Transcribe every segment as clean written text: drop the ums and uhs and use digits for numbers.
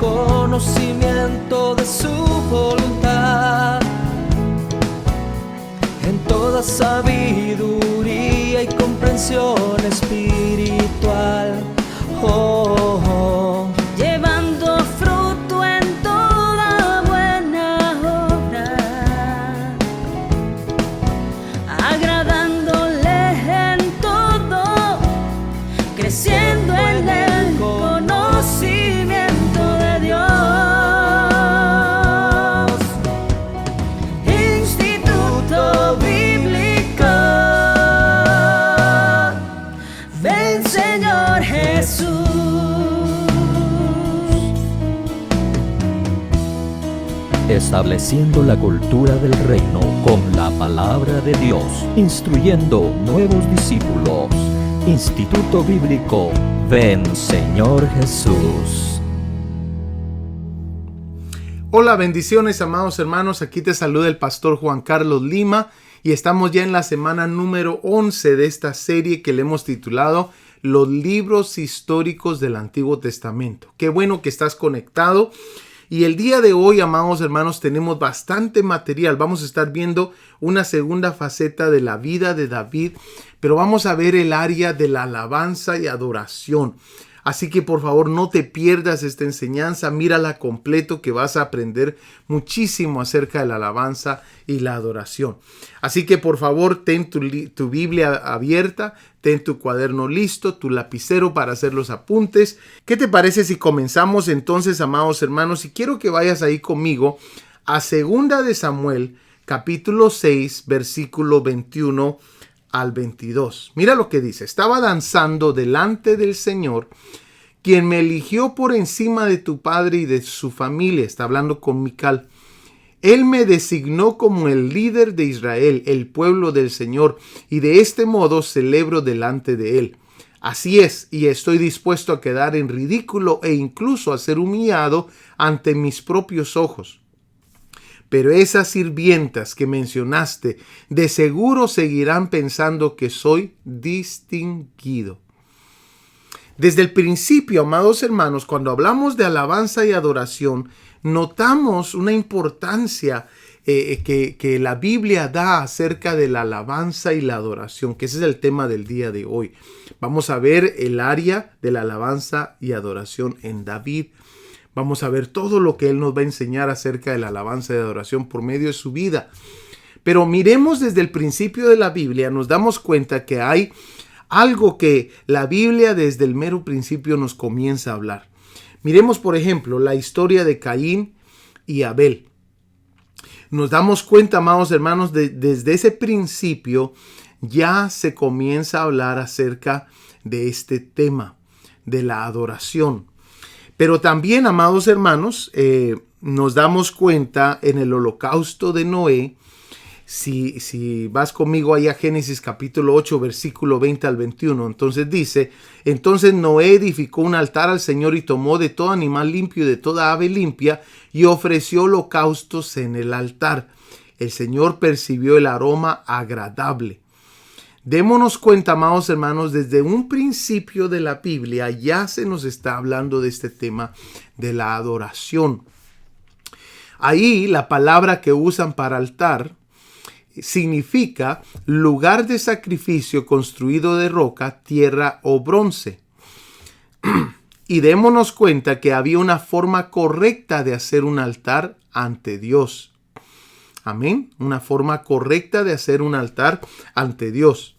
conocimiento de su voluntad, en toda sabiduría y comprensión espiritual. Oh, oh. Llevando fruto en toda buena obra, agradándole en todo, creciendo en el conocimiento de Dios. Instituto Bíblico, ven Señor Jesús. Estableciendo la cultura del reino con la palabra de Dios, instruyendo nuevos discípulos. Instituto Bíblico, ven Señor Jesús. Hola, bendiciones amados hermanos, aquí te saluda el pastor Juan Carlos Lima y estamos ya en la semana número 11 de esta serie que le hemos titulado Los libros históricos del Antiguo Testamento. Qué bueno que estás conectado. Y el día de hoy, amados hermanos, tenemos bastante material. Vamos a estar viendo una segunda faceta de la vida de David, pero vamos a ver el área de la alabanza y adoración. Así que por favor no te pierdas esta enseñanza, mírala completo que vas a aprender muchísimo acerca de la alabanza y la adoración. Así que por favor ten tu Biblia abierta, ten tu cuaderno listo, tu lapicero para hacer los apuntes. ¿Qué te parece si comenzamos entonces, amados hermanos? Y quiero que vayas ahí conmigo a 2 de Samuel, capítulo 6, versículo 21 al 22. Mira lo que dice: estaba danzando delante del Señor, quien me eligió por encima de tu padre y de su familia. Está hablando con Mical. Él me designó como el líder de Israel, el pueblo del Señor, y de este modo celebro delante de él. Así es, y estoy dispuesto a quedar en ridículo e incluso a ser humillado ante mis propios ojos. Pero esas sirvientas que mencionaste de seguro seguirán pensando que soy distinguido. Desde el principio, amados hermanos, cuando hablamos de alabanza y adoración, notamos una importancia que la Biblia da acerca de la alabanza y la adoración, que ese es el tema del día de hoy. Vamos a ver el área de la alabanza y adoración en David. Vamos a ver todo lo que él nos va a enseñar acerca de la alabanza y adoración por medio de su vida. Pero miremos desde el principio de la Biblia, nos damos cuenta que hay algo que la Biblia desde el mero principio nos comienza a hablar. Miremos, por ejemplo, la historia de Caín y Abel. Nos damos cuenta, amados hermanos, desde ese principio ya se comienza a hablar acerca de este tema, de la adoración. Pero también, amados hermanos, nos damos cuenta en el holocausto de Noé. Si vas conmigo ahí a Génesis capítulo 8, versículo 20 al 21, entonces dice: entonces Noé edificó un altar al Señor y tomó de todo animal limpio y de toda ave limpia y ofreció holocaustos en el altar. El Señor percibió el aroma agradable. Démonos cuenta, amados hermanos, desde un principio de la Biblia ya se nos está hablando de este tema de la adoración. Ahí la palabra que usan para altar significa lugar de sacrificio construido de roca, tierra o bronce. Y démonos cuenta que había una forma correcta de hacer un altar ante Dios. Amén. Una forma correcta de hacer un altar ante Dios.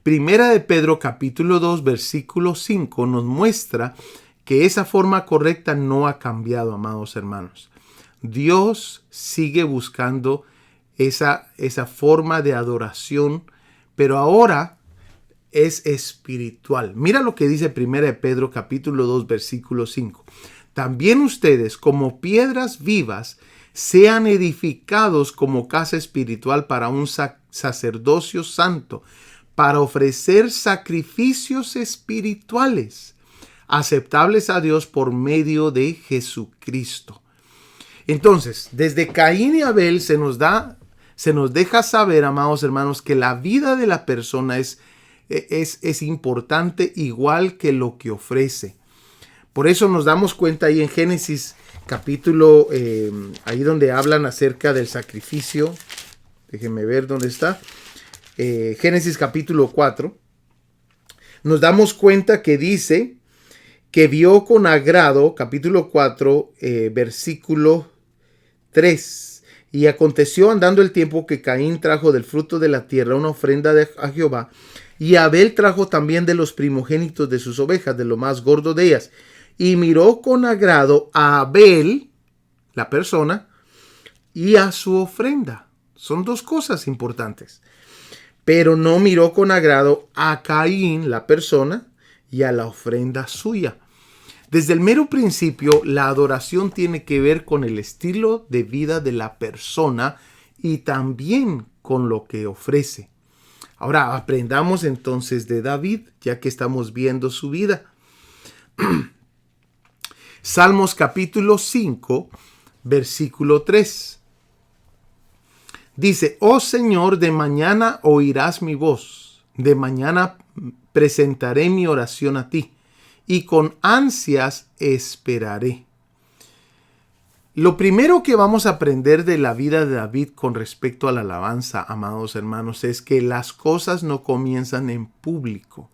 Primera de Pedro capítulo 2 versículo 5 nos muestra que esa forma correcta no ha cambiado, amados hermanos. Dios sigue buscando esa forma de adoración, pero ahora es espiritual. Mira lo que dice Primera de Pedro capítulo 2 versículo 5. También ustedes, como piedras vivas, sean edificados como casa espiritual para un sacerdocio santo, para ofrecer sacrificios espirituales aceptables a Dios por medio de Jesucristo. Entonces, desde Caín y Abel se nos deja saber, amados hermanos, que la vida de la persona es importante igual que lo que ofrece. Por eso nos damos cuenta ahí en Génesis capítulo, ahí donde hablan acerca del sacrificio. Déjenme ver dónde está. Génesis capítulo 4. Nos damos cuenta que dice que vio con agrado, capítulo 4, versículo 3. Y aconteció andando el tiempo que Caín trajo del fruto de la tierra una ofrenda a Jehová, y Abel trajo también de los primogénitos de sus ovejas, de lo más gordo de ellas. Y miró con agrado a Abel, la persona, y a su ofrenda. Son dos cosas importantes. Pero no miró con agrado a Caín, la persona, y a la ofrenda suya. Desde el mero principio, la adoración tiene que ver con el estilo de vida de la persona y también con lo que ofrece. Ahora aprendamos entonces de David, ya que estamos viendo su vida. Salmos capítulo 5, versículo 3. Dice: oh Señor, de mañana oirás mi voz, de mañana presentaré mi oración a ti, y con ansias esperaré. Lo primero que vamos a aprender de la vida de David con respecto a la alabanza, amados hermanos, es que las cosas no comienzan en público,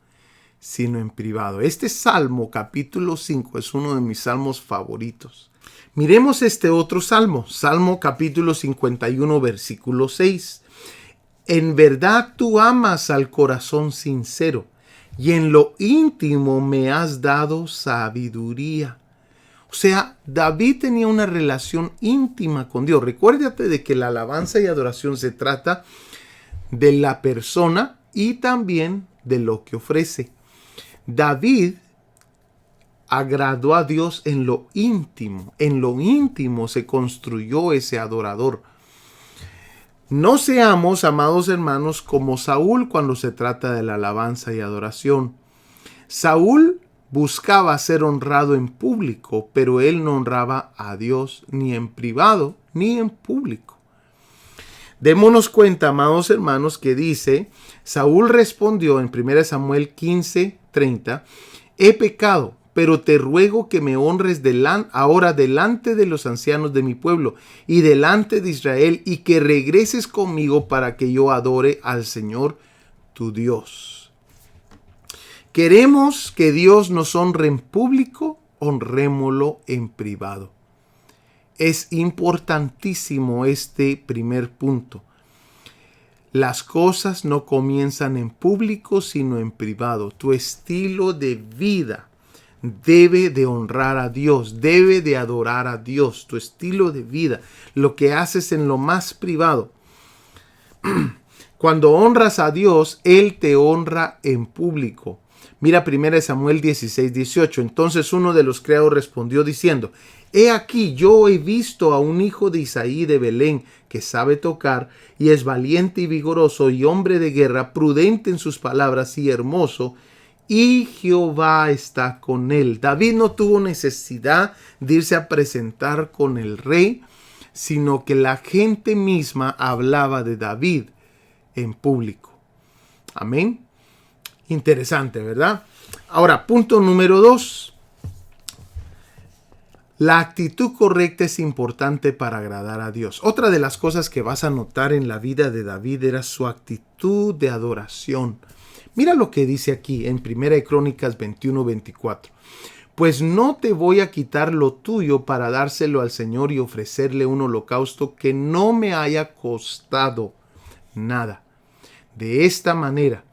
sino en privado. Este Salmo capítulo 5 es uno de mis salmos favoritos. Miremos este otro salmo, Salmo capítulo 51, versículo 6. En verdad tú amas al corazón sincero, y en lo íntimo me has dado sabiduría. O sea, David tenía una relación íntima con Dios. Recuérdate de que la alabanza y adoración se trata de la persona y también de lo que ofrece. David agradó a Dios en lo íntimo. En lo íntimo se construyó ese adorador. No seamos, amados hermanos, como Saúl cuando se trata de la alabanza y adoración. Saúl buscaba ser honrado en público, pero él no honraba a Dios ni en privado ni en público. Démonos cuenta, amados hermanos, que dice: Saúl respondió en 1 Samuel 15:30, he pecado, pero te ruego que me honres ahora delante de los ancianos de mi pueblo y delante de Israel, y que regreses conmigo para que yo adore al Señor tu Dios. ¿Queremos que Dios nos honre en público? Honrémoslo en privado. Es importantísimo este primer punto. Las cosas no comienzan en público, sino en privado. Tu estilo de vida debe de honrar a Dios, debe de adorar a Dios. Tu estilo de vida, lo que haces en lo más privado. Cuando honras a Dios, Él te honra en público. Mira 1 Samuel 16:18. Entonces uno de los criados respondió diciendo: he aquí, yo he visto a un hijo de Isaí de Belén que sabe tocar y es valiente y vigoroso y hombre de guerra, prudente en sus palabras y hermoso, y Jehová está con él. David no tuvo necesidad de irse a presentar con el rey, sino que la gente misma hablaba de David en público. Amén. Interesante, ¿verdad? Ahora, punto número 2. La actitud correcta es importante para agradar a Dios. Otra de las cosas que vas a notar en la vida de David era su actitud de adoración. Mira lo que dice aquí en 1 Crónicas 21:24. Pues no te voy a quitar lo tuyo para dárselo al Señor y ofrecerle un holocausto que no me haya costado nada. De esta manera,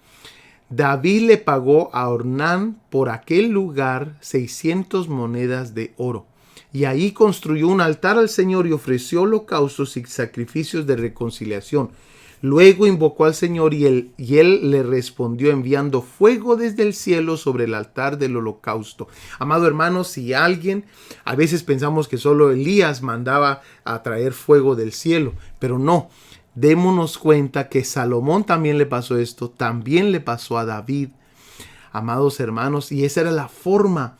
David le pagó a Ornán por aquel lugar 600 monedas de oro. Y ahí construyó un altar al Señor y ofreció holocaustos y sacrificios de reconciliación. Luego invocó al Señor y él le respondió enviando fuego desde el cielo sobre el altar del holocausto. Amado hermano, si alguien, a veces pensamos que solo Elías mandaba a traer fuego del cielo, pero no. Démonos cuenta que Salomón también le pasó esto, también le pasó a David, amados hermanos, y esa era la forma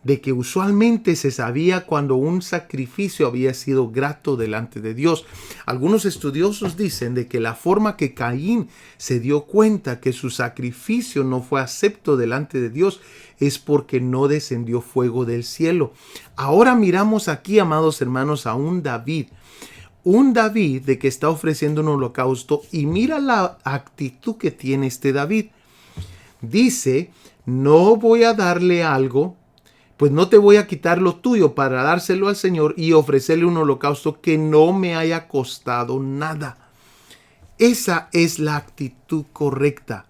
de que usualmente se sabía cuando un sacrificio había sido grato delante de Dios. Algunos estudiosos dicen de que la forma que Caín se dio cuenta que su sacrificio no fue acepto delante de Dios es porque no descendió fuego del cielo. Ahora miramos aquí, amados hermanos, a un David de que está ofreciendo un holocausto, y mira la actitud que tiene este David. Dice: no voy a darle algo, pues no te voy a quitar lo tuyo para dárselo al Señor y ofrecerle un holocausto que no me haya costado nada. Esa es la actitud correcta.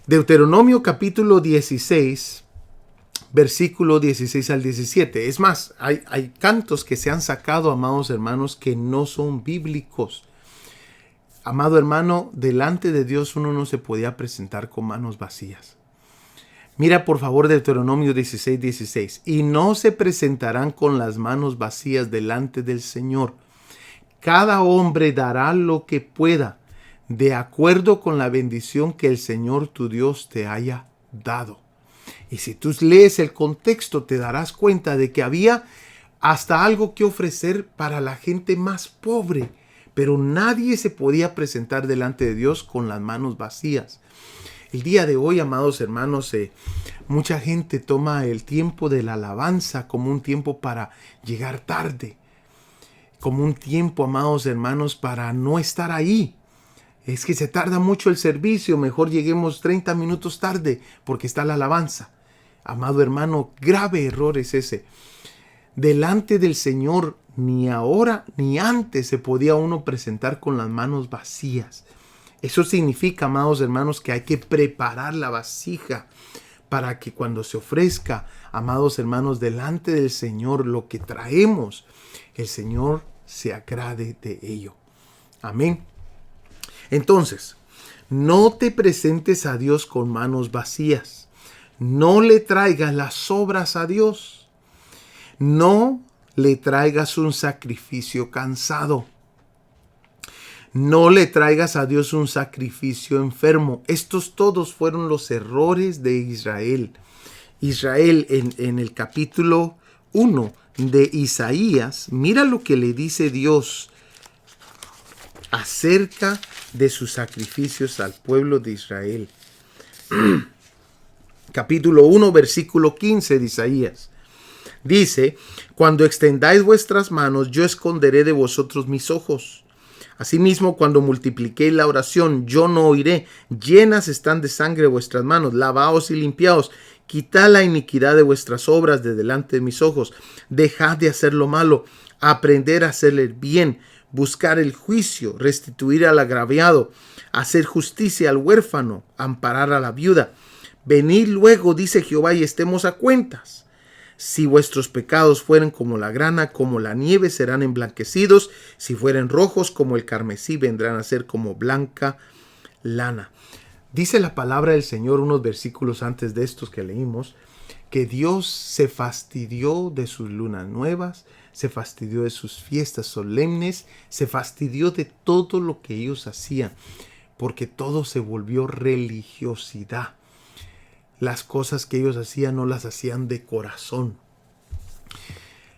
Deuteronomio capítulo 16, versículo 16 al 17. Es más, hay cantos que se han sacado, amados hermanos, que no son bíblicos. Amado hermano, delante de Dios uno no se podía presentar con manos vacías. Mira por favor Deuteronomio 16, 16. Y no se presentarán con las manos vacías delante del Señor. Cada hombre dará lo que pueda, de acuerdo con la bendición que el Señor tu Dios te haya dado. Y si tú lees el contexto, te darás cuenta de que había hasta algo que ofrecer para la gente más pobre. Pero nadie se podía presentar delante de Dios con las manos vacías. El día de hoy, amados hermanos, mucha gente toma el tiempo de la alabanza como un tiempo para llegar tarde, como un tiempo, amados hermanos, para no estar ahí. Es que se tarda mucho el servicio, mejor lleguemos 30 minutos tarde porque está la alabanza. Amado hermano, grave error es ese. Delante del Señor, ni ahora ni antes se podía uno presentar con las manos vacías. Eso significa, amados hermanos, que hay que preparar la vasija para que cuando se ofrezca, amados hermanos, delante del Señor lo que traemos, el Señor se agrade de ello. Amén. Entonces, no te presentes a Dios con manos vacías. No le traigas las obras a Dios. No le traigas un sacrificio cansado. No le traigas a Dios un sacrificio enfermo. Estos todos fueron los errores de Israel. Israel en el capítulo 1 de Isaías, mira lo que le dice Dios acerca de sus sacrificios al pueblo de Israel. Capítulo 1, versículo 15 de Isaías. Dice: cuando extendáis vuestras manos, yo esconderé de vosotros mis ojos. Asimismo, cuando multipliquéis la oración, yo no oiré. Llenas están de sangre vuestras manos, lavaos y limpiaos. Quitad la iniquidad de vuestras obras de delante de mis ojos. Dejad de hacer lo malo, aprender a hacer el bien, buscar el juicio, restituir al agraviado, hacer justicia al huérfano, amparar a la viuda. Venid luego, dice Jehová, y estemos a cuentas. Si vuestros pecados fueren como la grana, como la nieve, serán emblanquecidos. Si fueren rojos como el carmesí, vendrán a ser como blanca lana. Dice la palabra del Señor unos versículos antes de estos que leímos, que Dios se fastidió de sus lunas nuevas, se fastidió de sus fiestas solemnes, se fastidió de todo lo que ellos hacían, porque todo se volvió religiosidad. Las cosas que ellos hacían no las hacían de corazón.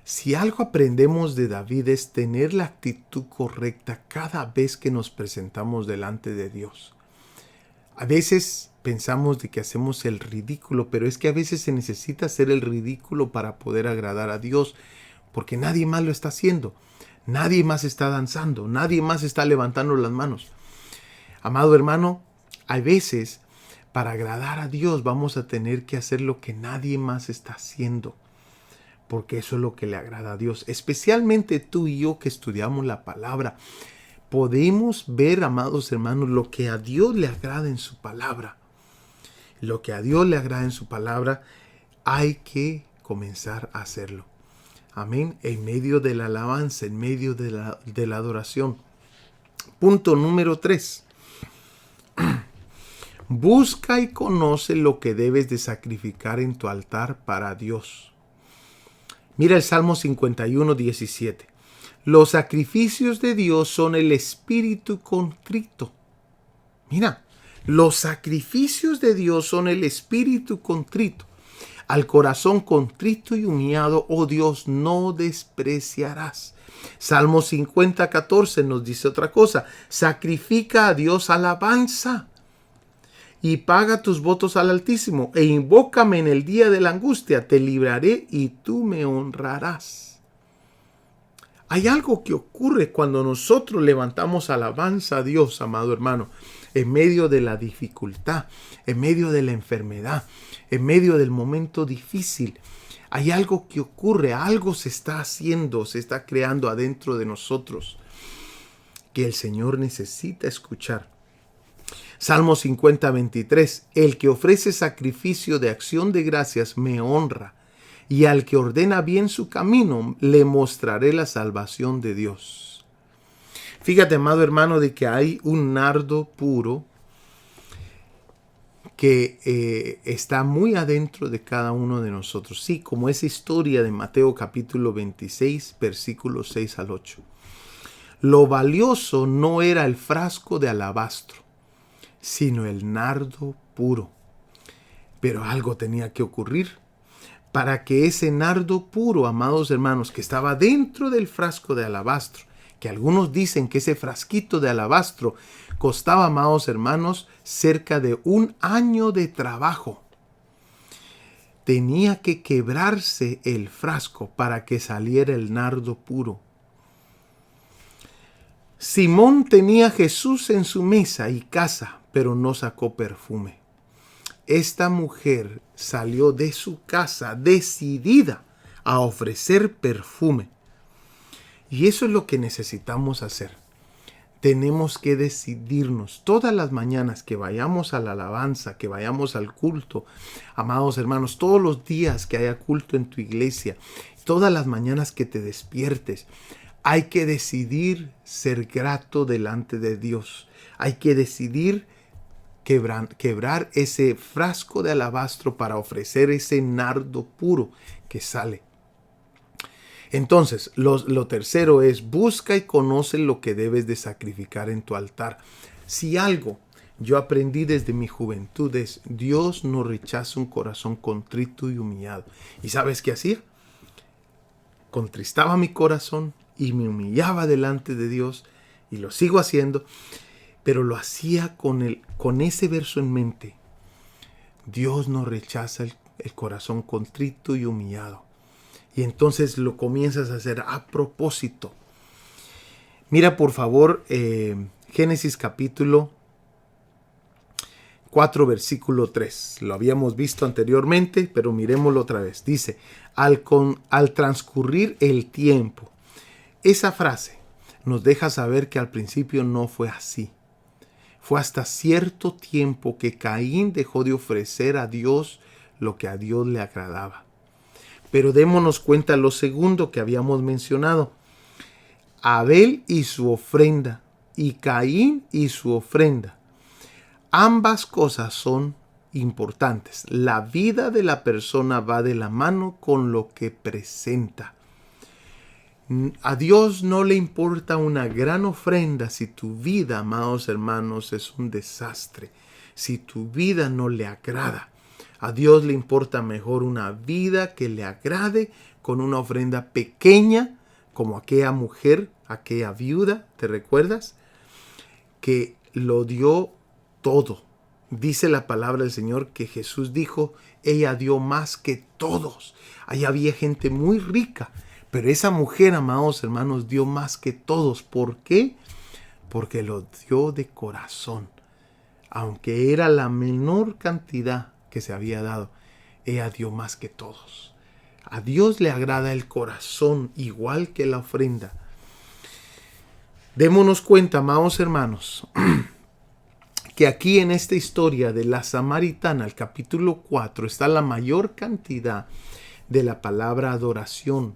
Si algo aprendemos de David es tener la actitud correcta cada vez que nos presentamos delante de Dios. A veces pensamos de que hacemos el ridículo, pero es que a veces se necesita hacer el ridículo para poder agradar a Dios, porque nadie más lo está haciendo. Nadie más está danzando, nadie más está levantando las manos. Amado hermano, hay veces para agradar a Dios vamos a tener que hacer lo que nadie más está haciendo, porque eso es lo que le agrada a Dios. Especialmente tú y yo que estudiamos la palabra, podemos ver, amados hermanos, lo que a Dios le agrada en su palabra. Lo que a Dios le agrada en su palabra, hay que comenzar a hacerlo. Amén. En medio de la alabanza, en medio de la adoración. Punto número 3. Busca y conoce lo que debes de sacrificar en tu altar para Dios. Mira el Salmo 51, 17. Los sacrificios de Dios son el espíritu contrito. Mira, los sacrificios de Dios son el espíritu contrito. Al corazón contrito y humillado, oh Dios, no despreciarás. Salmo 50:14 nos dice otra cosa. Sacrifica a Dios alabanza y paga tus votos al Altísimo, e invócame en el día de la angustia, te libraré y tú me honrarás. Hay algo que ocurre cuando nosotros levantamos alabanza a Dios, amado hermano, en medio de la dificultad, en medio de la enfermedad, en medio del momento difícil. Hay algo que ocurre, algo se está haciendo, se está creando adentro de nosotros que el Señor necesita escuchar. Salmo 50:23. El que ofrece sacrificio de acción de gracias me honra, y al que ordena bien su camino le mostraré la salvación de Dios. Fíjate, amado hermano, de que hay un nardo puro que está muy adentro de cada uno de nosotros. Sí, como esa historia de Mateo capítulo 26, versículos 6 al 8. Lo valioso no era el frasco de alabastro, sino el nardo puro. Pero algo tenía que ocurrir para que ese nardo puro, amados hermanos, que estaba dentro del frasco de alabastro, que algunos dicen que ese frasquito de alabastro costaba, amados hermanos, cerca de 1 año de trabajo. Tenía que quebrarse el frasco para que saliera el nardo puro. Simón tenía Jesús en su mesa y casa, pero no sacó perfume. Esta mujer salió de su casa decidida a ofrecer perfume. Y eso es lo que necesitamos hacer. Tenemos que decidirnos todas las mañanas que vayamos a la alabanza, que vayamos al culto. Amados hermanos, todos los días que haya culto en tu iglesia, todas las mañanas que te despiertes, hay que decidir ser grato delante de Dios. Hay que decidir quebrar ese frasco de alabastro para ofrecer ese nardo puro que sale. Entonces, lo tercero es, busca y conoce lo que debes de sacrificar en tu altar. Si algo yo aprendí desde mi juventud es, Dios no rechaza un corazón contrito y humillado. ¿Y sabes qué hacía? Contristaba mi corazón y me humillaba delante de Dios, y lo sigo haciendo, pero lo hacía con ese verso en mente. Dios no rechaza el corazón contrito y humillado. Y entonces lo comienzas a hacer a propósito. Mira por favor Génesis capítulo 4 versículo 3. Lo habíamos visto anteriormente, pero miremoslo otra vez. Dice, al transcurrir el tiempo. Esa frase nos deja saber que al principio no fue así. Fue hasta cierto tiempo que Caín dejó de ofrecer a Dios lo que a Dios le agradaba. Pero démonos cuenta lo segundo que habíamos mencionado. Abel y su ofrenda y Caín y su ofrenda. Ambas cosas son importantes. La vida de la persona va de la mano con lo que presenta. A Dios no le importa una gran ofrenda si tu vida, amados hermanos, es un desastre. Si tu vida no le agrada. A Dios le importa mejor una vida que le agrade con una ofrenda pequeña, como aquella mujer, aquella viuda, ¿te recuerdas? Que lo dio todo. Dice la palabra del Señor que Jesús dijo, ella dio más que todos. Ahí había gente muy rica, pero esa mujer, amados hermanos, dio más que todos. ¿Por qué? Porque lo dio de corazón. Aunque era la menor cantidad que se había dado, ella dio más que todos. A Dios le agrada el corazón igual que la ofrenda. Démonos cuenta, amados hermanos, que aquí en esta historia de la samaritana, el capítulo 4, está la mayor cantidad de la palabra adoración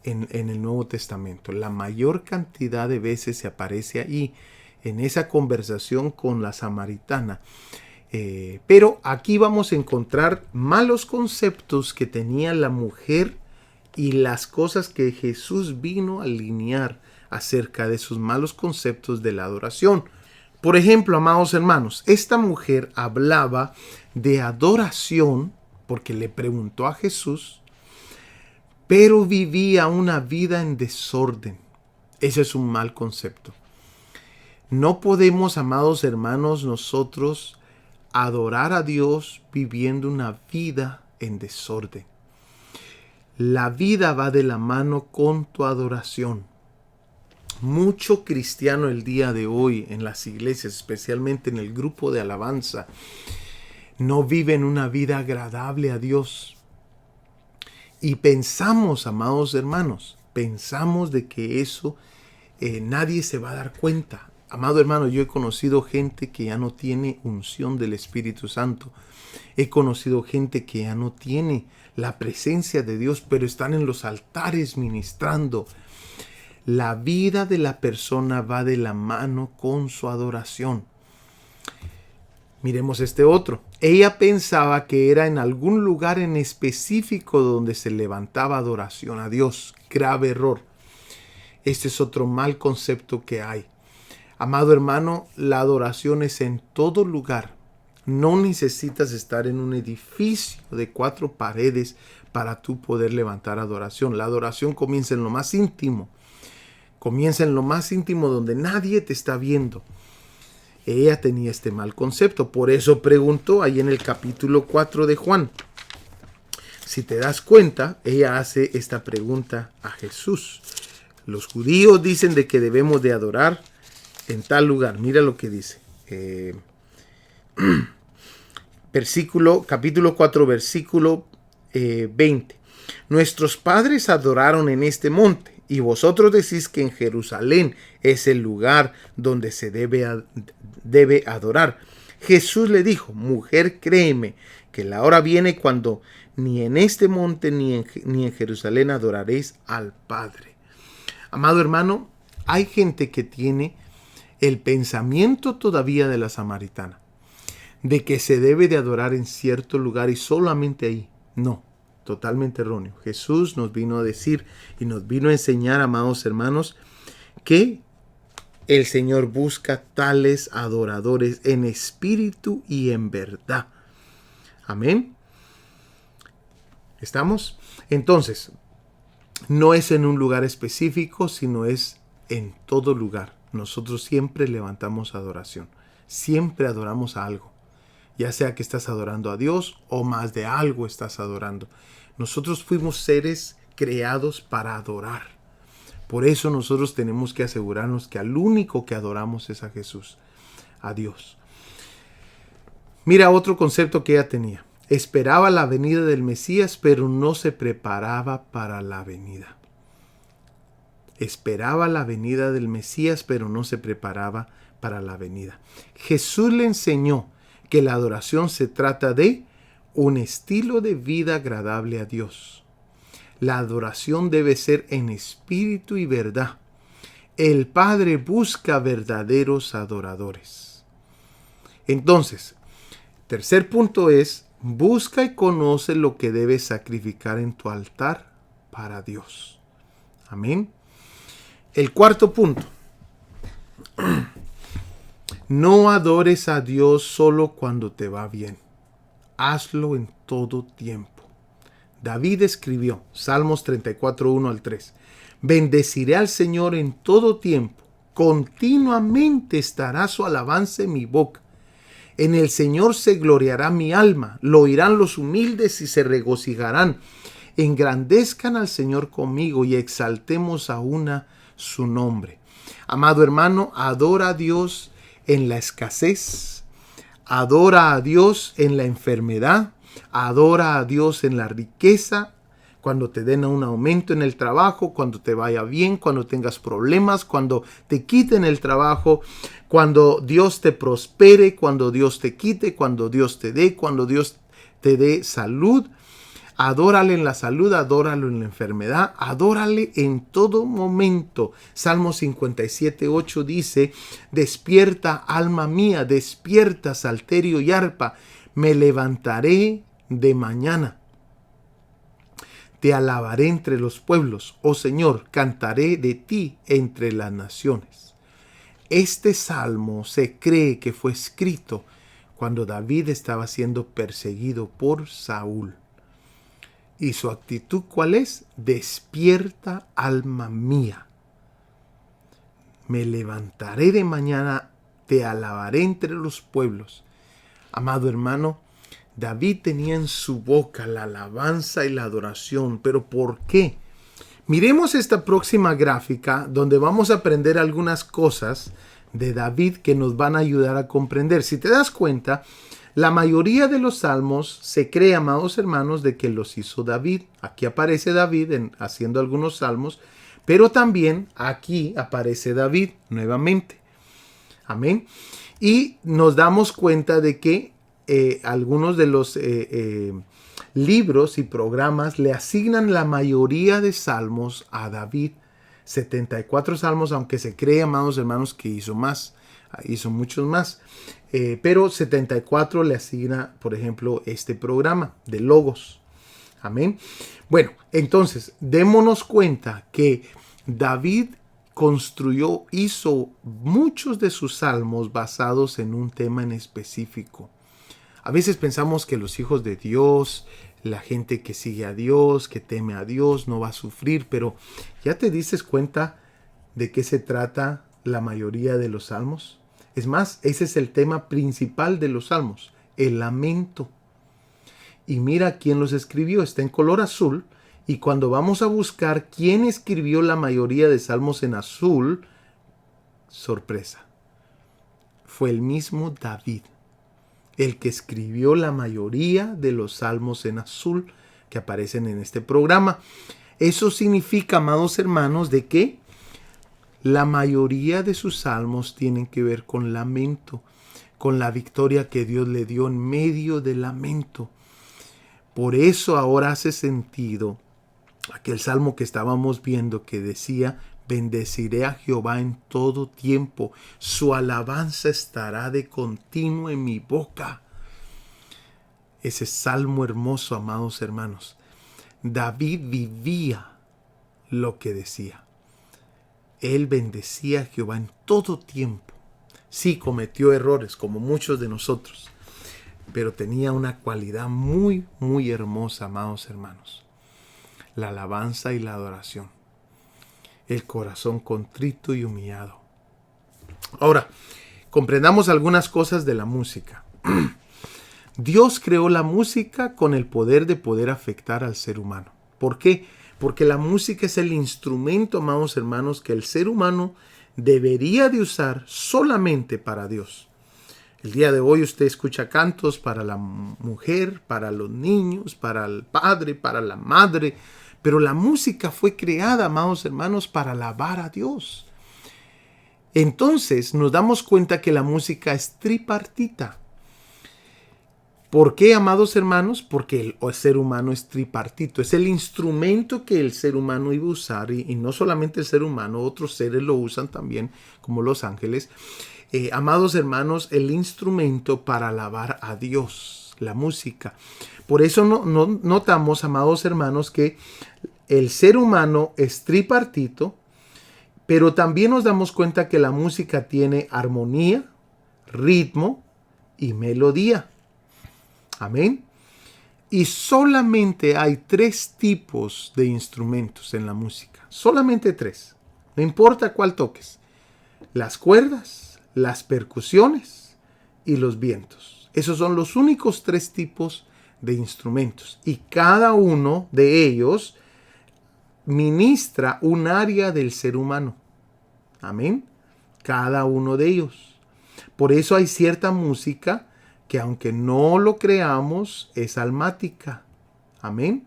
en el Nuevo Testamento. La mayor cantidad de veces se aparece ahí en esa conversación con la samaritana. Pero aquí vamos a encontrar malos conceptos que tenía la mujer y las cosas que Jesús vino a alinear acerca de esos malos conceptos de la adoración. Por ejemplo, amados hermanos, esta mujer hablaba de adoración porque le preguntó a Jesús, pero vivía una vida en desorden. Ese es un mal concepto. No podemos, amados hermanos, nosotros adorar a Dios viviendo una vida en desorden. La vida va de la mano con tu adoración. Mucho cristiano el día de hoy en las iglesias, especialmente en el grupo de alabanza, no viven una vida agradable a Dios. Y pensamos, amados hermanos, pensamos de que eso nadie se va a dar cuenta. Amado hermano, yo he conocido gente que ya no tiene unción del Espíritu Santo. He conocido gente que ya no tiene la presencia de Dios, pero están en los altares ministrando. La vida de la persona va de la mano con su adoración. Miremos este otro. Ella pensaba que era en algún lugar en específico donde se levantaba adoración a Dios. Grave error. Este es otro mal concepto que hay. Amado hermano, la adoración es en todo lugar. No necesitas estar en un edificio de 4 paredes para tú poder levantar adoración. La adoración comienza en lo más íntimo. Comienza en lo más íntimo donde nadie te está viendo. Ella tenía este mal concepto. Por eso preguntó ahí en el capítulo 4 de Juan. Si te das cuenta, ella hace esta pregunta a Jesús. Los judíos dicen de que debemos de adorar en tal lugar. Mira lo que dice. Capítulo 4, versículo 20. Nuestros padres adoraron en este monte, y vosotros decís que en Jerusalén es el lugar donde se debe adorar. Jesús le dijo, mujer, créeme, que la hora viene cuando ni en este monte ni en Jerusalén adoraréis al Padre. Amado hermano, hay gente que tiene el pensamiento todavía de la samaritana, de que se debe de adorar en cierto lugar y solamente ahí. No, totalmente erróneo. Jesús nos vino a decir y nos vino a enseñar, amados hermanos, que el Señor busca tales adoradores en espíritu y en verdad. Amén. ¿Estamos? Entonces, no es en un lugar específico, sino es en todo lugar. Nosotros siempre levantamos adoración. Siempre adoramos a algo. Ya sea que estás adorando a Dios o más de algo estás adorando. Nosotros fuimos seres creados para adorar. Por eso nosotros tenemos que asegurarnos que al único que adoramos es a Jesús, a Dios. Mira otro concepto que ella tenía. Esperaba la venida del Mesías, pero no se preparaba para la venida. Esperaba la venida del Mesías, pero no se preparaba para la venida. Jesús le enseñó que la adoración se trata de un estilo de vida agradable a Dios. La adoración debe ser en espíritu y verdad. El Padre busca verdaderos adoradores. Entonces, tercer punto es, busca y conoce lo que debes sacrificar en tu altar para Dios. Amén. El cuarto punto. No adores a Dios solo cuando te va bien. Hazlo en todo tiempo. David escribió, Salmos 34, 1 al 3. Bendeciré al Señor en todo tiempo. Continuamente estará su alabanza en mi boca. En el Señor se gloriará mi alma. Lo oirán los humildes y se regocijarán. Engrandezcan al Señor conmigo y exaltemos a una su nombre. Amado hermano, adora a Dios en la escasez, adora a Dios en la enfermedad, adora a Dios en la riqueza, cuando te den un aumento en el trabajo, cuando te vaya bien, cuando tengas problemas, cuando te quiten el trabajo, cuando Dios te prospere, cuando Dios te quite, cuando Dios te dé, cuando Dios te dé salud. Adórale en la salud, adóralo en la enfermedad, adórale en todo momento. Salmo 57:8 dice, despierta alma mía, despierta salterio y arpa, me levantaré de mañana. Te alabaré entre los pueblos, oh Señor, cantaré de ti entre las naciones. Este salmo se cree que fue escrito cuando David estaba siendo perseguido por Saúl. Y su actitud, ¿cuál es? Despierta, alma mía. Me levantaré de mañana, te alabaré entre los pueblos. Amado hermano, David tenía en su boca la alabanza y la adoración. ¿Pero por qué? Miremos esta próxima gráfica donde vamos a aprender algunas cosas de David que nos van a ayudar a comprender. Si te das cuenta, la mayoría de los salmos se cree, amados hermanos, de que los hizo David. Aquí aparece David haciendo algunos salmos, pero también aquí aparece David nuevamente. Amén. Y nos damos cuenta de que algunos de los libros y programas le asignan la mayoría de salmos a David. 74 salmos, aunque se cree, amados hermanos, que hizo más, hizo muchos más. Pero 74 le asigna, por ejemplo, este programa de Logos. Amén. Bueno, entonces, démonos cuenta que David hizo muchos de sus salmos basados en un tema en específico. A veces pensamos que los hijos de Dios, la gente que sigue a Dios, que teme a Dios, no va a sufrir, pero ¿ya te diste cuenta de qué se trata la mayoría de los salmos? Es más, ese es el tema principal de los salmos, el lamento. Y mira quién los escribió, está en color azul, y cuando vamos a buscar quién escribió la mayoría de salmos en azul, sorpresa, fue el mismo David, el que escribió la mayoría de los salmos en azul que aparecen en este programa. Eso significa, amados hermanos, de que la mayoría de sus salmos tienen que ver con lamento, con la victoria que Dios le dio en medio del lamento. Por eso ahora hace sentido aquel salmo que estábamos viendo que decía: bendeciré a Jehová en todo tiempo, su alabanza estará de continuo en mi boca. Ese salmo hermoso, amados hermanos, David vivía lo que decía. Él bendecía a Jehová en todo tiempo. Sí, cometió errores como muchos de nosotros, pero tenía una cualidad muy, muy hermosa, amados hermanos: la alabanza y la adoración. El corazón contrito y humillado. Ahora, comprendamos algunas cosas de la música. Dios creó la música con el poder de poder afectar al ser humano. ¿Por qué? Porque la música es el instrumento, amados hermanos, que el ser humano debería de usar solamente para Dios. El día de hoy usted escucha cantos para la mujer, para los niños, para el padre, para la madre. Pero la música fue creada, amados hermanos, para alabar a Dios. Entonces nos damos cuenta que la música es tripartita. ¿Por qué, amados hermanos? Porque el ser humano es tripartito. Es el instrumento que el ser humano iba a usar. Y no solamente el ser humano, otros seres lo usan también, como los ángeles. Amados hermanos, el instrumento para alabar a Dios, la música. Por eso notamos, amados hermanos, que el ser humano es tripartito, pero también nos damos cuenta que la música tiene armonía, ritmo y melodía. Amén. Y solamente hay 3 tipos de instrumentos en la música. Solamente 3. No importa cuál toques. Las cuerdas, las percusiones y los vientos. Esos son los únicos 3 tipos de instrumentos. Y cada uno de ellos ministra un área del ser humano. Amén. Cada uno de ellos. Por eso hay cierta música que, aunque no lo creamos, es almática. Amén.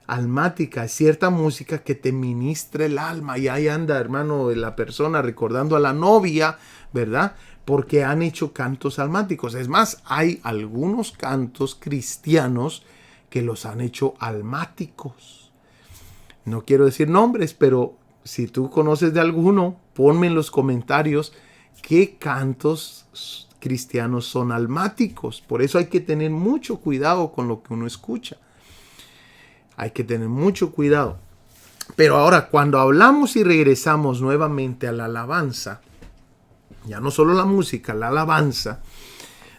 Almática, es cierta música que te ministra el alma. Y ahí anda, hermano, la persona recordando a la novia, ¿verdad? Porque han hecho cantos almáticos. Es más, hay algunos cantos cristianos que los han hecho almáticos. No quiero decir nombres, pero si tú conoces de alguno, ponme en los comentarios qué cantos cristianos son almáticos. Por eso hay que tener mucho cuidado con lo que uno escucha. Hay que tener mucho cuidado. Pero ahora, cuando hablamos y regresamos nuevamente a la alabanza, ya no solo la música, la alabanza,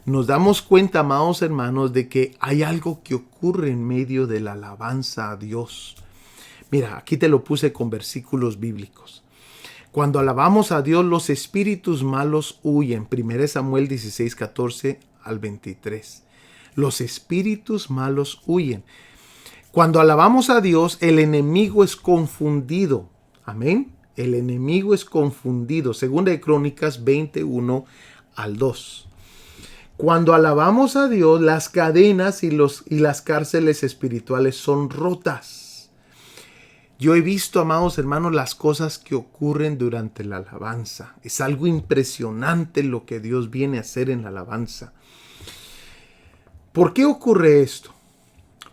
nos damos cuenta, amados hermanos, de que hay algo que ocurre en medio de la alabanza a Dios. Mira, aquí te lo puse con versículos bíblicos. Cuando alabamos a Dios, los espíritus malos huyen. 1 Samuel 16, 14 al 23. Los espíritus malos huyen. Cuando alabamos a Dios, el enemigo es confundido. Amén. El enemigo es confundido. Segunda de Crónicas 21 al 2. Cuando alabamos a Dios, las cadenas y las cárceles espirituales son rotas. Yo he visto, amados hermanos, las cosas que ocurren durante la alabanza. Es algo impresionante lo que Dios viene a hacer en la alabanza. ¿Por qué ocurre esto?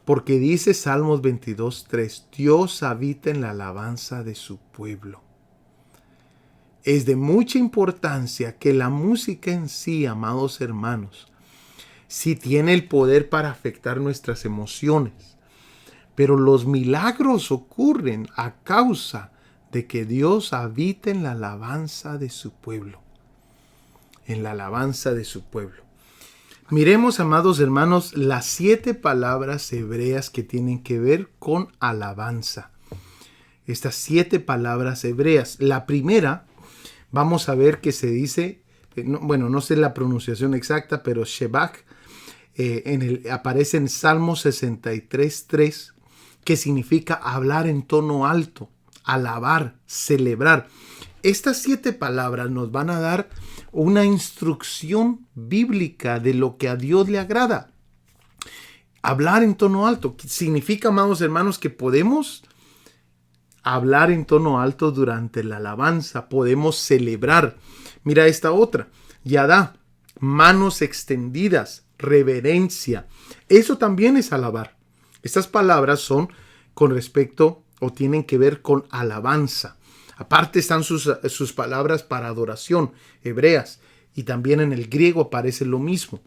Porque dice Salmos 22:3, Dios habita en la alabanza de su pueblo. Es de mucha importancia que la música en sí, amados hermanos, sí tiene el poder para afectar nuestras emociones. Pero los milagros ocurren a causa de que Dios habita en la alabanza de su pueblo. En la alabanza de su pueblo. Miremos, amados hermanos, las 7 palabras hebreas que tienen que ver con alabanza. Estas 7 palabras hebreas. La primera, vamos a ver que se dice, no sé la pronunciación exacta, pero Shebach, aparece en Salmo 63:3, que significa hablar en tono alto, alabar, celebrar. Estas 7 palabras nos van a dar una instrucción bíblica de lo que a Dios le agrada. Hablar en tono alto significa, amados hermanos, que podemos hablar en tono alto durante la alabanza, podemos celebrar. Mira esta otra, yadá, manos extendidas, reverencia. Eso también es alabar. Estas palabras son con respecto o tienen que ver con alabanza. Aparte están sus palabras para adoración, hebreas, y también en el griego aparece lo mismo.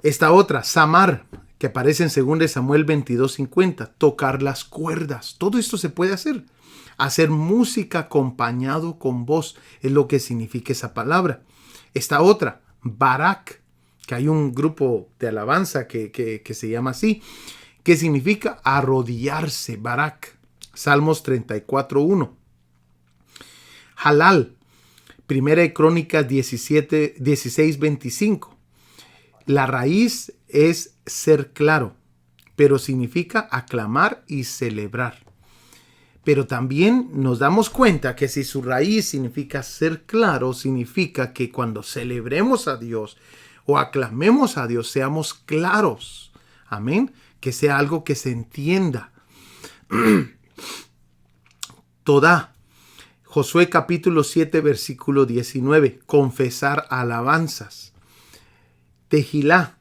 Esta otra, samar, que aparece en 2 Samuel 22:50, tocar las cuerdas. Todo esto se puede hacer. Hacer música acompañado con voz es lo que significa esa palabra. Esta otra, barak, que hay un grupo de alabanza que se llama así, que significa arrodillarse, barak. Salmos 34:1. Halal, 1 Crónicas 16:25. La raíz es ser claro, pero significa aclamar y celebrar. Pero también nos damos cuenta que si su raíz significa ser claro, significa que cuando celebremos a Dios o aclamemos a Dios, seamos claros. Amén. Que sea algo que se entienda. Todá. Josué capítulo 7 versículo 19. Confesar alabanzas. Tejilá.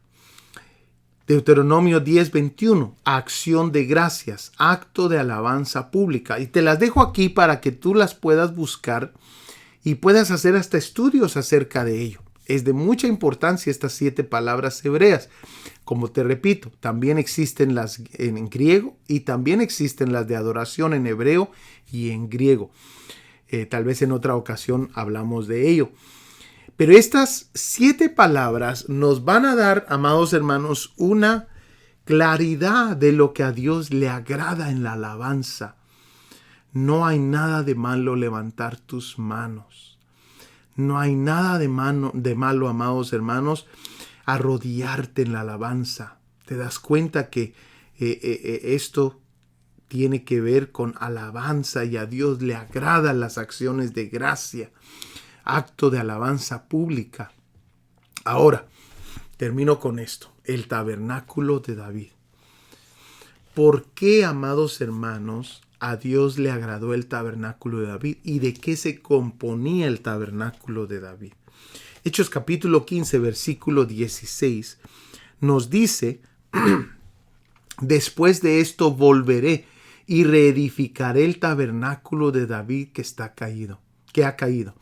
Deuteronomio 10:21. Acción de gracias. Acto de alabanza pública. Y te las dejo aquí para que tú las puedas buscar y puedas hacer hasta estudios acerca de ello. Es de mucha importancia estas 7 palabras hebreas. Como te repito, también existen las en griego y también existen las de adoración en hebreo y en griego. Tal vez en otra ocasión hablamos de ello. Pero estas 7 palabras nos van a dar, amados hermanos, una claridad de lo que a Dios le agrada en la alabanza. No hay nada de malo levantar tus manos. No hay nada de malo, amados hermanos, arrodillarte en la alabanza. Te das cuenta que esto tiene que ver con alabanza y a Dios le agradan las acciones de gracia. Acto de alabanza pública. Ahora, termino con esto. El tabernáculo de David. ¿Por qué, amados hermanos, a Dios le agradó el tabernáculo de David? ¿Y de qué se componía el tabernáculo de David? Hechos capítulo 15, versículo 16, nos dice, después de esto volveré y reedificaré el tabernáculo de David que ha caído.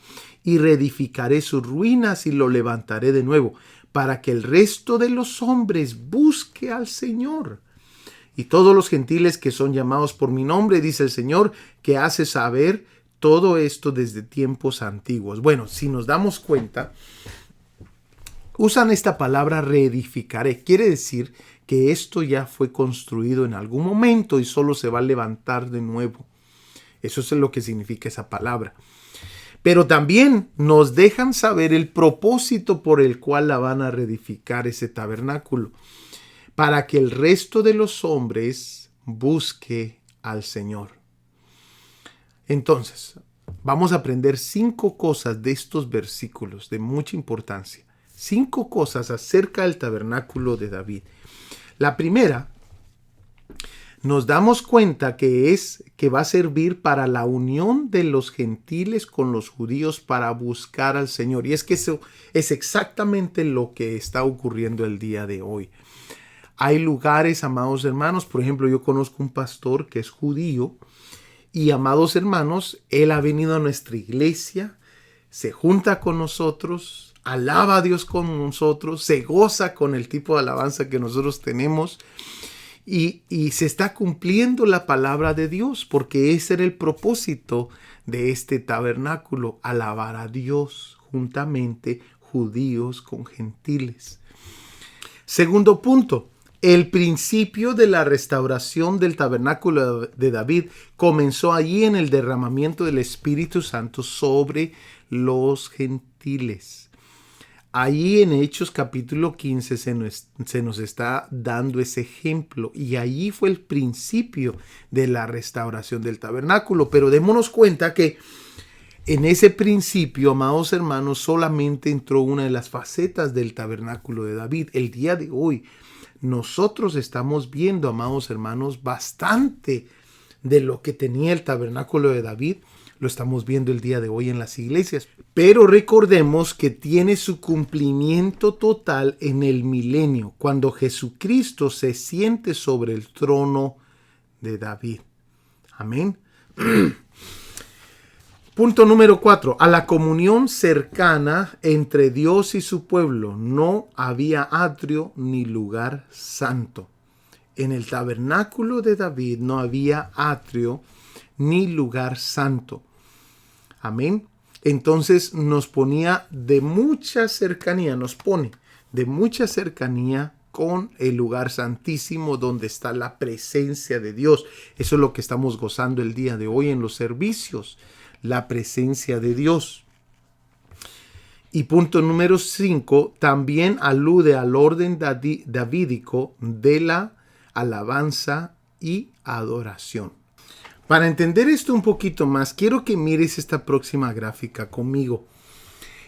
Y reedificaré sus ruinas y lo levantaré de nuevo, para que el resto de los hombres busque al Señor. Y todos los gentiles que son llamados por mi nombre, dice el Señor, que hace saber todo esto desde tiempos antiguos. Bueno, si nos damos cuenta, Usan esta palabra reedificaré. Quiere decir que esto ya fue construido en algún momento y solo se va a levantar de nuevo. Eso es lo que significa esa palabra. Pero también nos dejan saber el propósito por el cual la van a reedificar ese tabernáculo. Para que el resto de los hombres busque al Señor. Entonces, vamos a aprender 5 cosas de estos versículos de mucha importancia. 5 cosas acerca del tabernáculo de David. La primera, nos damos cuenta que va a servir para la unión de los gentiles con los judíos para buscar al Señor. Y es que eso es exactamente lo que está ocurriendo el día de hoy. Hay lugares, amados hermanos, por ejemplo, yo conozco un pastor que es judío y, amados hermanos, él ha venido a nuestra iglesia, se junta con nosotros, alaba a Dios con nosotros, se goza con el tipo de alabanza que nosotros tenemos y se está cumpliendo la palabra de Dios, porque ese era el propósito de este tabernáculo, alabar a Dios juntamente, judíos con gentiles. Segundo punto, el principio de la restauración del tabernáculo de David comenzó allí en el derramamiento del Espíritu Santo sobre los gentiles. Allí en Hechos capítulo 15 se nos está dando ese ejemplo y allí fue el principio de la restauración del tabernáculo. Pero démonos cuenta que en ese principio, amados hermanos, solamente entró una de las facetas del tabernáculo de David. El día de hoy nosotros estamos viendo, amados hermanos, bastante de lo que tenía el tabernáculo de David. Lo estamos viendo el día de hoy en las iglesias. Pero recordemos que tiene su cumplimiento total en el milenio, cuando Jesucristo se siente sobre el trono de David. Amén. Punto número 4. A la comunión cercana entre Dios y su pueblo no había atrio ni lugar santo. En el tabernáculo de David no había atrio ni lugar santo. Amén. Entonces nos ponía de mucha cercanía, con el lugar santísimo donde está la presencia de Dios. Eso es lo que estamos gozando el día de hoy en los servicios, la presencia de Dios. Y punto número 5, también alude al orden davídico de la alabanza y adoración. Para entender esto un poquito más, quiero que mires esta próxima gráfica conmigo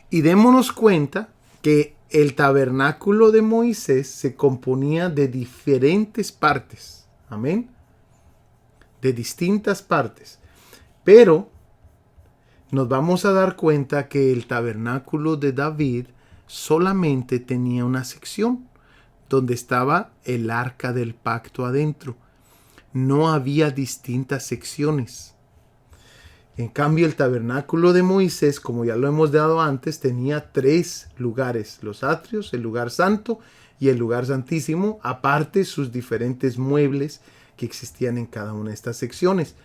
y démonos cuenta que el tabernáculo de Moisés se componía de diferentes partes. Amén. De distintas partes. Pero nos vamos a dar cuenta que el tabernáculo de David solamente tenía una sección donde estaba el arca del pacto adentro. No había distintas secciones. En cambio, el tabernáculo de Moisés, como ya lo hemos dado antes, tenía 3 lugares: los atrios, el lugar santo y el lugar santísimo, aparte sus diferentes muebles que existían en cada una de estas secciones.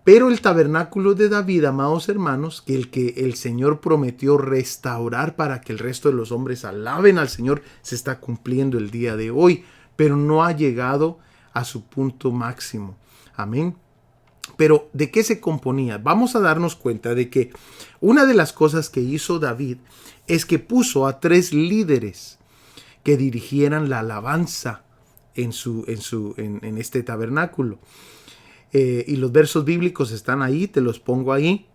Pero el tabernáculo de David, amados hermanos, que el Señor prometió restaurar para que el resto de los hombres alaben al Señor, se está cumpliendo el día de hoy, pero no ha llegado a su punto máximo. Amén. Pero ¿de qué se componía? Vamos a darnos cuenta de que una de las cosas que hizo David es que puso a 3 líderes que dirigieran la alabanza en este tabernáculo. Y los versos bíblicos están ahí, te los pongo ahí.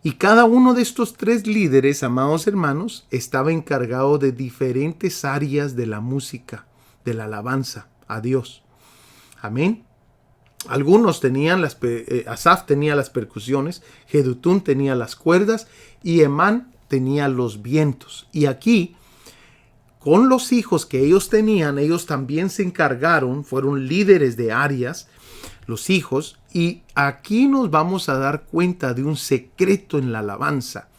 Y cada uno de estos 3 líderes, amados hermanos, estaba encargado de diferentes áreas de la música, de la alabanza a Dios. Amén. Algunos tenían Asaf tenía las percusiones, Jedutún tenía las cuerdas y Emán tenía los vientos. Y aquí, con los hijos que ellos tenían, ellos también se encargaron, fueron líderes de áreas, los hijos. Y aquí nos vamos a dar cuenta de un secreto en la alabanza,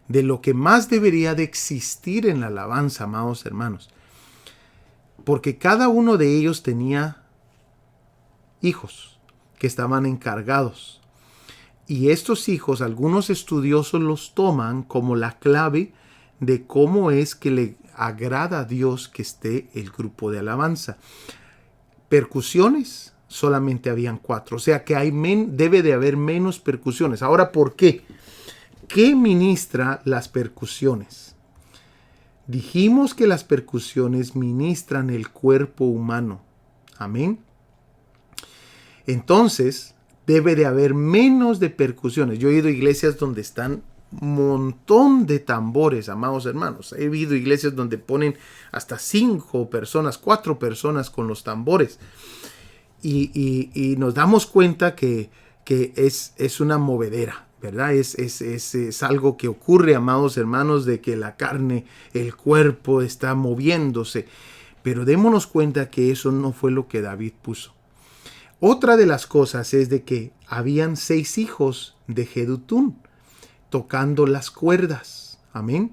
de lo que más debería de existir en la alabanza, amados hermanos. Porque cada uno de ellos tenía hijos que estaban encargados. Y estos hijos, algunos estudiosos los toman como la clave de cómo es que agrada a Dios que esté el grupo de alabanza. Percusiones, solamente habían 4. O sea que debe de haber menos percusiones. Ahora, ¿por qué? ¿Qué ministra las percusiones? Dijimos que las percusiones ministran el cuerpo humano. Amén. Entonces, debe de haber menos de percusiones. Yo he ido a iglesias donde están un montón de tambores, amados hermanos. He ido a iglesias donde ponen hasta 5 personas, 4 personas con los tambores. Y nos damos cuenta que es una movedera, ¿verdad? Es algo que ocurre, amados hermanos, de que la carne, el cuerpo está moviéndose. Pero démonos cuenta que eso no fue lo que David puso. Otra de las cosas es de que habían 6 hijos de Jedutún tocando las cuerdas. Amén.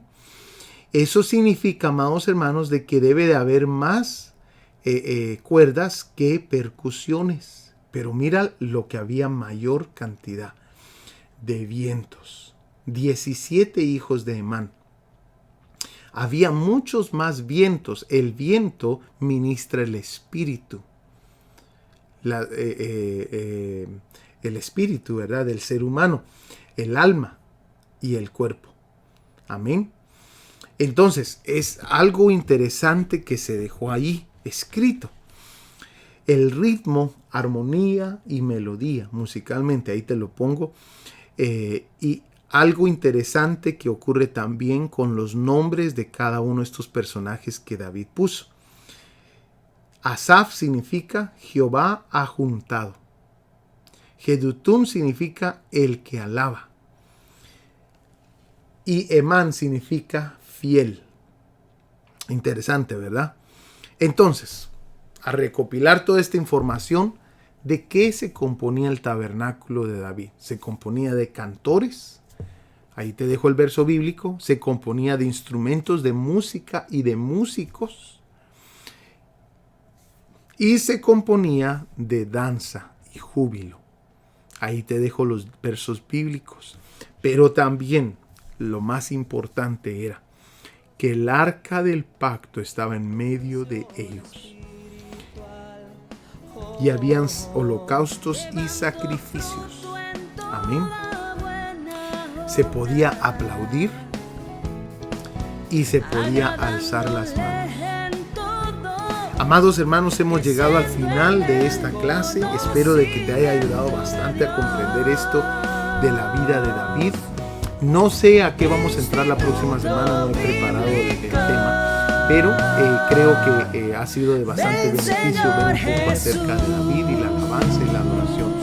Eso significa, amados hermanos, de que debe de haber más cuerdas que percusiones. Pero mira lo que había mayor cantidad de vientos. 17 hijos de Emán. Había muchos más vientos. El viento ministra el espíritu. El espíritu, ¿verdad? Del ser humano. El alma y el cuerpo. Amén. Entonces, es algo interesante que se dejó ahí escrito. El ritmo, armonía y melodía, musicalmente, ahí te lo pongo. Y algo interesante que ocurre también con los nombres de cada uno de estos personajes que David puso. Asaf significa Jehová ha juntado. Jedutún significa el que alaba. Y Emán significa fiel. Interesante, ¿verdad? Entonces, a recopilar toda esta información, ¿de qué se componía el tabernáculo de David? Se componía de cantores. Ahí te dejo el verso bíblico. Se componía de instrumentos de música y de músicos. Y se componía de danza y júbilo. Ahí te dejo los versos bíblicos. Pero también lo más importante era que el arca del pacto estaba en medio de ellos. Y habían holocaustos y sacrificios. Amén. Se podía aplaudir y se podía alzar las manos. Amados hermanos, hemos llegado al final de esta clase. Espero de que te haya ayudado bastante a comprender esto de la vida de David. No sé a qué vamos a entrar la próxima semana, no he preparado el tema, pero creo que ha sido de bastante beneficio ver un poco acerca de David y la alabanza y la adoración.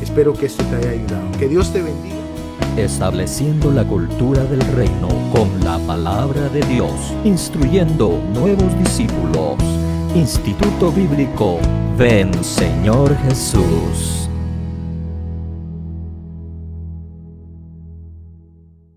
Espero que esto te haya ayudado. Que Dios te bendiga. Estableciendo la cultura del reino con la palabra de Dios, instruyendo nuevos discípulos. Instituto Bíblico Ven Señor Jesús.